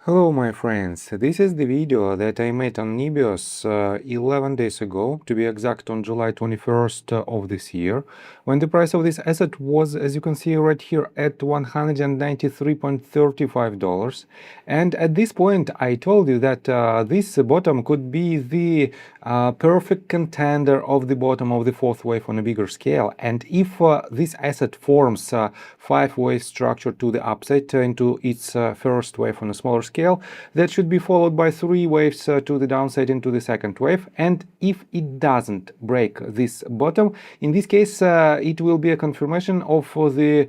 Hello my friends, this is the video that I made on NBIS 11 days ago, to be exact on July 21st of this year, when the price of this asset was, as you can see right here, at $193.35. And at this point I told you that this bottom could be the perfect contender of the bottom of the fourth wave on a bigger scale. And if this asset forms a five-wave structure to the upside into its first wave on a smaller scale, that should be followed by three waves to the downside into the second wave. And if it doesn't break this bottom, in this case it will be a confirmation of the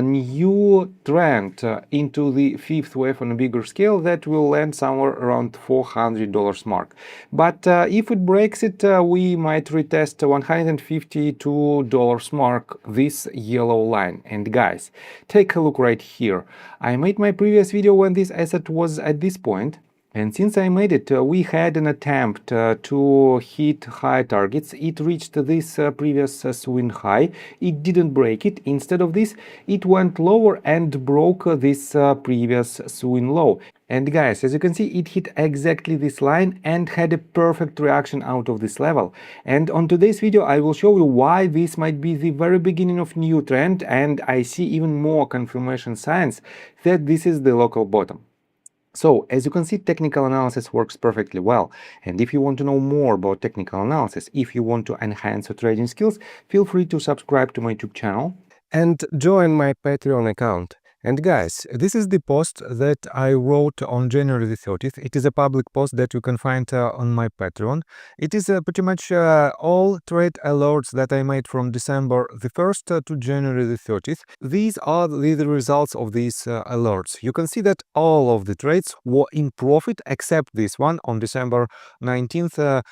new trend into the fifth wave on a bigger scale that will land somewhere around $400 mark. But if it breaks it, we might retest $152 mark, this yellow line. And guys, take a look right here. I made my previous video when this asset was at this point, and since I made it, we had an attempt to hit high targets. It reached this previous swing high. It didn't break it. Instead of this, it went lower and broke this previous swing low. And guys, as you can see, it hit exactly this line and had a perfect reaction out of this level. And on today's video, I will show you why this might be the very beginning of new trend, and I see even more confirmation signs that this is the local bottom. So, as you can see, technical analysis works perfectly well. And if you want to know more about technical analysis, if you want to enhance your trading skills, feel free to subscribe to my YouTube channel and join my Patreon account. And guys, this is the post that I wrote on January the 30th. It is a public post that you can find on my Patreon. It is pretty much all trade alerts that I made from December the 1st to January the 30th. These are the results of these alerts. You can see that all of the trades were in profit except this one on December 19th.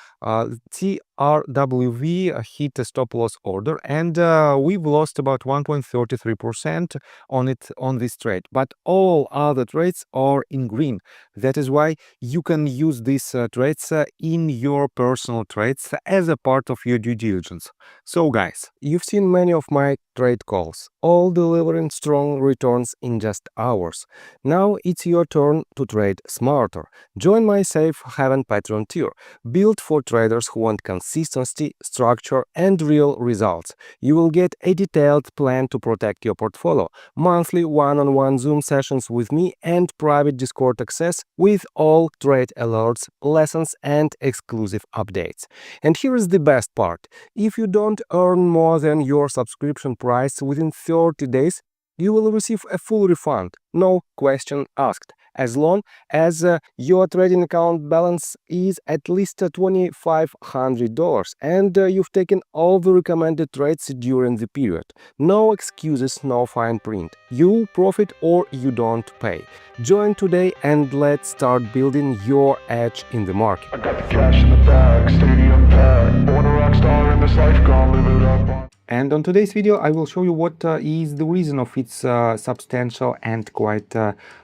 TRWV hit a stop loss order, and we've lost about 1.33% on this trade, but all other trades are in green. That is why you can use these trades in your personal trades as a part of your due diligence. So guys, you've seen many of my trade calls, all delivering strong returns in just hours. Now it's your turn to trade smarter. Join my Safe Haven Patreon tier, built for traders who want consistency, structure, and real results. You will get a detailed plan to protect your portfolio, monthly one-on-one Zoom sessions with me, and private Discord access with all trade alerts, lessons, and exclusive updates. And here is the best part. If you don't earn more than your subscription price within 30 days, you will receive a full refund, no question asked, as long as your trading account balance is at least $2,500 and you've taken all the recommended trades during the period. No excuses, no fine print. You profit or you don't pay. Join today and let's start building your edge in the market. I got the cash in the bag, stadium packed. Born a rock star in this life, gonna live it up. And on today's video, I will show you what is the reason of its substantial and quite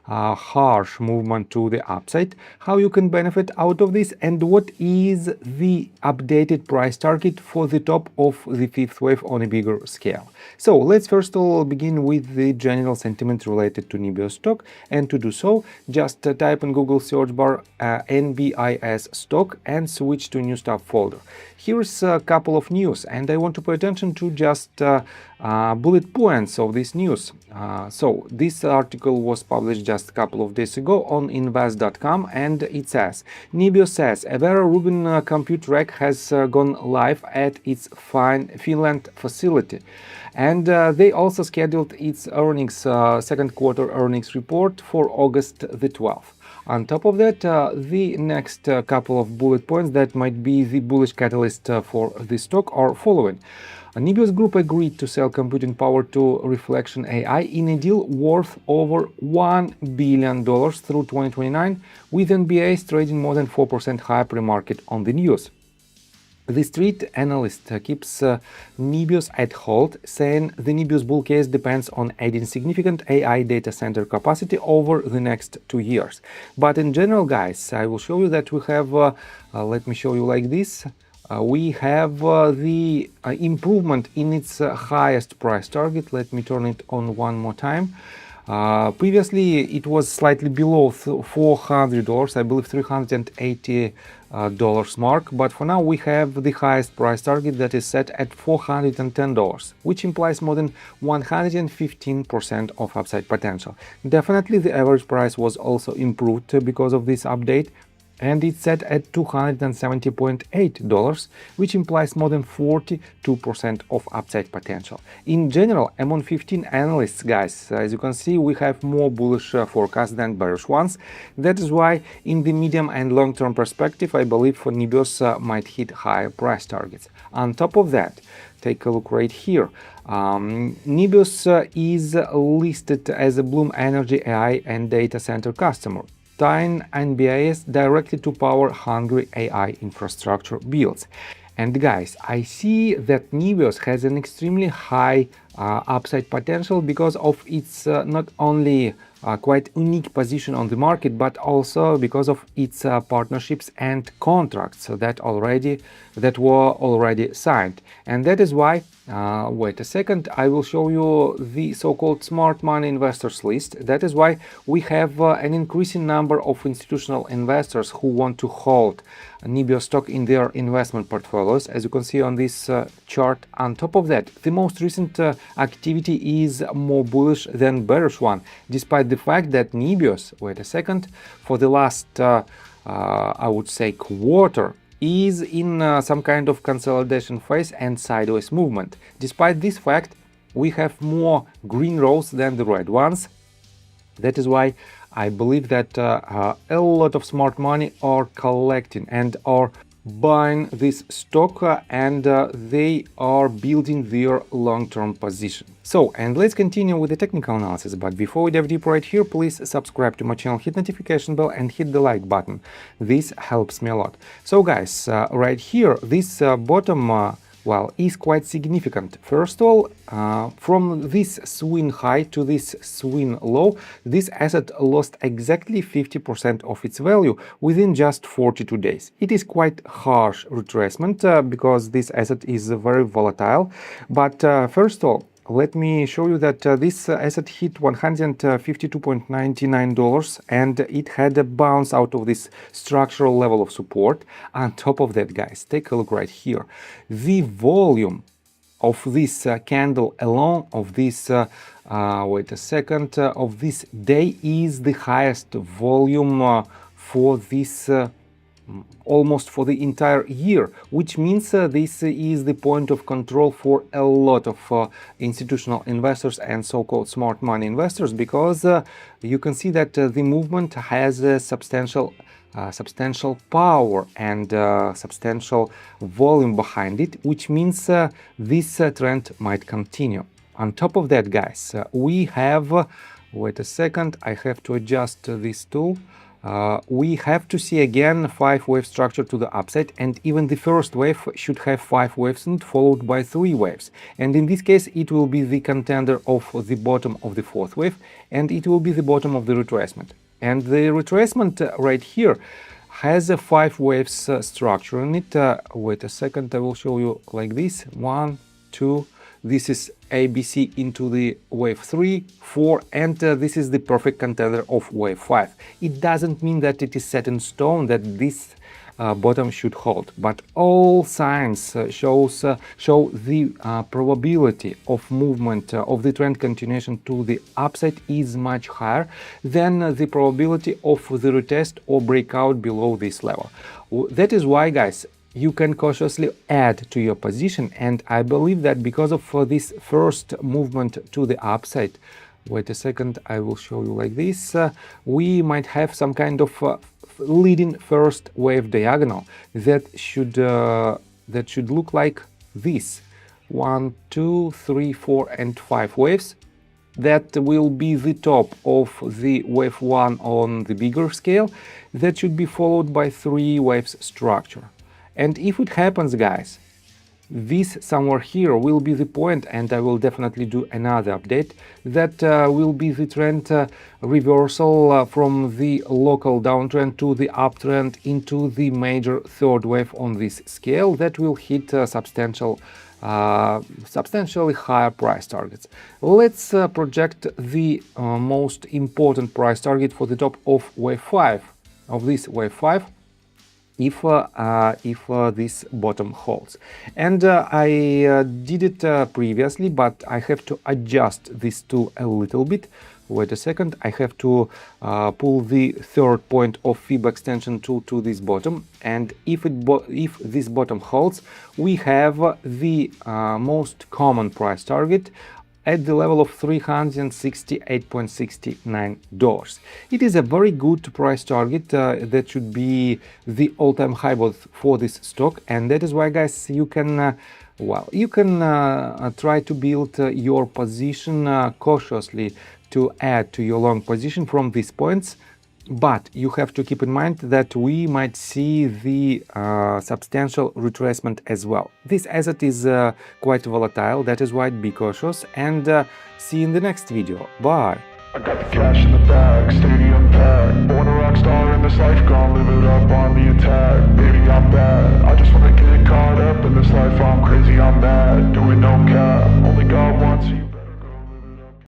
harsh movement to the upside, how you can benefit out of this, and what is the updated price target for the top of the fifth wave on a bigger scale. So let's first of all begin with the general sentiment related to NBIS stock, and to do so, just type in Google search bar NBIS stock and switch to new stuff folder. Here's a couple of news, and I want to pay attention to just bullet points of this news. So this article was published just a couple of days ago on invest.com, and it says, NBIS says a Vera Rubin compute rack has gone live at its Finland facility. And they also scheduled its earnings, second quarter earnings report for August the 12th. On top of that, the next couple of bullet points that might be the bullish catalyst for the stock are following. NBIS Group agreed to sell computing power to Reflection AI in a deal worth over $1 billion through 2029, with NBIS trading more than 4% higher pre-market on the news. The street analyst keeps NBIS at hold, saying the NBIS bull case depends on adding significant AI data center capacity over the next 2 years. But in general, guys, I will show you that we have, let me show you like this, we have the improvement in its highest price target. Let me turn it on one more time. Previously, it was slightly below $400, I believe $380 mark, but for now we have the highest price target that is set at $410, which implies more than 115% of upside potential. Definitely the average price was also improved because of this update, and it's set at $270.8, which implies more than 42% of upside potential. In general, among 15 analysts, guys, as you can see, we have more bullish forecasts than bearish ones. That is why in the medium and long-term perspective, I believe NBIS might hit higher price targets. On top of that, take a look right here. NBIS is listed as a Bloom Energy AI and data center customer, tying NBIS directly to power hungry AI infrastructure builds. And guys, I see that NBIS has an extremely high upside potential because of its not only quite unique position on the market, but also because of its partnerships and contracts that were already signed. And that is why, wait a second, I will show you the so-called smart money investors list. That is why we have an increasing number of institutional investors who want to hold NBIS stock in their investment portfolios, as you can see on this chart. On top of that, the most recent activity is more bullish than bearish one, despite the fact that NBIS, wait a second, for the last, I would say, quarter, is in some kind of consolidation phase and sideways movement. Despite this fact, we have more green rows than the red ones. That is why I believe that a lot of smart money are collecting and are buying this stock and they are building their long-term position. So, and let's continue with the technical analysis, but before we dive deeper right here, please subscribe to my channel, hit notification bell and hit the like button. This helps me a lot. So guys, right here, this bottom well, is quite significant. First of all, from this swing high to this swing low, this asset lost exactly 50% of its value within just 42 days. It is quite harsh retracement because this asset is very volatile. But first of all, let me show you that this asset hit $152.99 and it had a bounce out of this structural level of support. On top of that, guys, take a look right here. The volume of this candle alone, of this wait a second, of this day is the highest volume for this almost for the entire year, which means this is the point of control for a lot of institutional investors and so-called smart money investors, because you can see that the movement has a substantial power and substantial volume behind it, which means this trend might continue. On top of that, guys, we have, wait a second, I have to adjust this tool. We have to see again 5-wave structure to the upside, and even the first wave should have 5 waves and followed by 3 waves. And in this case, it will be the contender of the bottom of the 4th wave, and it will be the bottom of the retracement. And the retracement right here has a 5 waves structure in it. Wait a second, I will show you like this. 1, 2. This is ABC into the wave 3, 4, and this is the perfect contender of wave 5. It doesn't mean that it is set in stone that this bottom should hold, but all signs show the probability of movement of the trend continuation to the upside is much higher than the probability of the retest or breakout below this level. That is why, guys, you can cautiously add to your position, and I believe that because of this first movement to the upside, wait a second, I will show you like this, we might have some kind of leading first wave diagonal that should look like this. 1, 2, 3, 4 and 5 waves. That will be the top of the wave 1 on the bigger scale. That should be followed by 3 waves structure. And if it happens, guys, this somewhere here will be the point, and I will definitely do another update, that will be the trend reversal from the local downtrend to the uptrend into the major 3rd wave on this scale that will hit substantial substantially higher price targets. Let's project the most important price target for the top of wave 5, of this wave 5, if this bottom holds. And I did it previously, but I have to adjust this tool a little bit. Wait a second, I have to pull the third point of fib extension tool to this bottom, and if this bottom holds, we have the most common price target at the level of $368.69. It is a very good price target. That should be the all-time high for this stock, and that is why, guys, you can try to build your position cautiously to add to your long position from these points. But you have to keep in mind that we might see the substantial retracement as well. This asset is quite volatile, that is why be cautious, and see you in the next video. Bye! I got the cash in the bag, stadium packed, born a rock star.